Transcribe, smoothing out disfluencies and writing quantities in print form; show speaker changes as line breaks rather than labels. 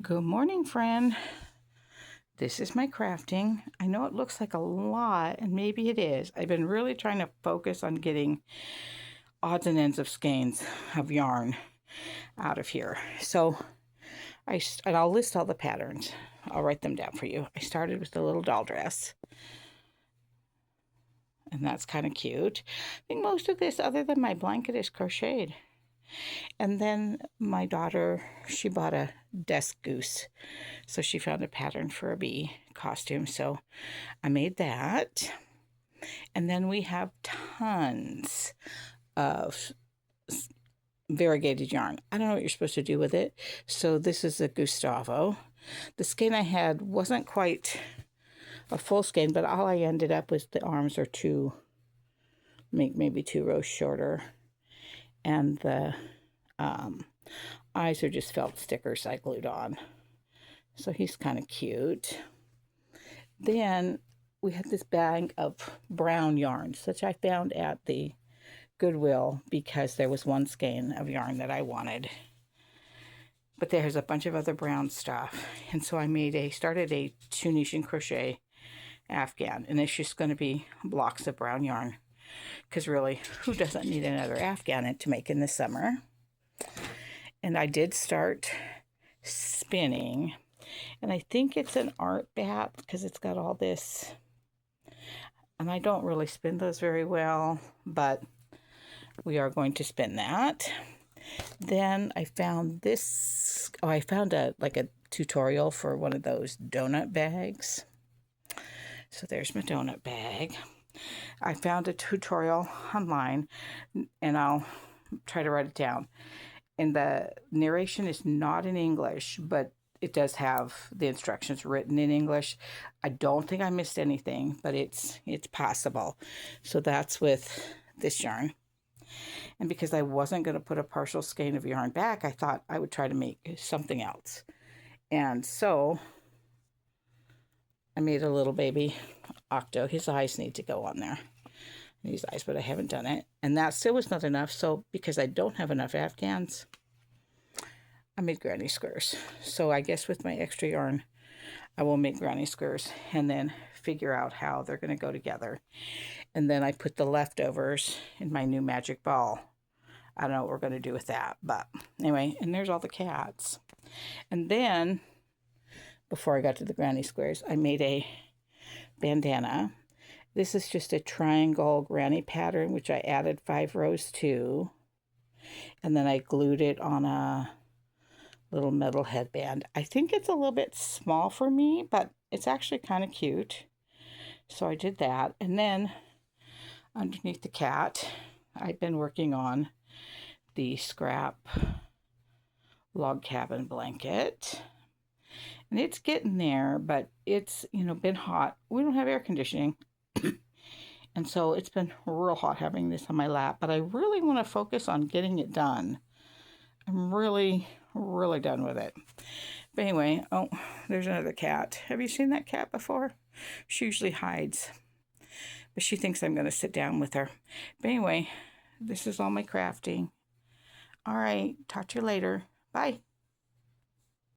Good morning, friend. This is my crafting. I know it looks like a lot, and maybe it is. I've been really trying to focus on getting odds and ends of skeins of yarn out of here. So and I'll list all the patterns. I'll write them down for you. I started with the little doll dress, and that's kind of cute. I think most of this, other than my blanket, is crocheted. And then my daughter, she bought a desk goose. So she found a pattern for a bee costume. So I made that. And then we have tons of variegated yarn. I don't know what you're supposed to do with it. So this is a Gustavo. The skein I had wasn't quite a full skein, but all I ended up with, the arms are maybe 2 rows shorter. And the eyes are just felt stickers I glued on. So he's kind of cute. Then we had this bag of brown yarns, which I found at the Goodwill because there was one skein of yarn that I wanted. But there's a bunch of other brown stuff. And so I started a Tunisian crochet afghan. And it's just going to be blocks of brown yarn. Because really, who doesn't need another afghan to make in the summer? And I did start spinning. And I think it's an art bat because it's got all this. And I don't really spin those very well, but we are going to spin that. Then I found this. Oh, I found a tutorial for one of those donut bags. So there's my donut bag. I found a tutorial online, and I'll try to write it down. And the narration is not in English, but it does have the instructions written in English. I don't think I missed anything, but it's possible. So that's with this yarn. And because I wasn't going to put a partial skein of yarn back, I thought I would try to make something else. And so I made a little baby octo. His eyes need to go on there. These eyes, but I haven't done it. And that still was not enough. So because I don't have enough afghans, I made granny squares. So I guess with my extra yarn, I will make granny squares and then figure out how they're going to go together. And then I put the leftovers in my new magic ball. I don't know what we're going to do with that, but anyway, and there's all the cats. And then before I got to the granny squares, I made a bandana. This is just a triangle granny pattern, which I added 5 rows to. And then I glued it on a little metal headband. I think it's a little bit small for me, but it's actually kind of cute. So I did that. And then underneath the cat, I've been working on the scrap log cabin blanket. And it's getting there, but it's, been hot. We don't have air conditioning. And so it's been real hot having this on my lap, but I really want to focus on getting it done. I'm really, really done with it. But anyway, oh, there's another cat. Have you seen that cat before? She usually hides, but she thinks I'm going to sit down with her. But anyway, this is all my crafting. All right, talk to you later. Bye.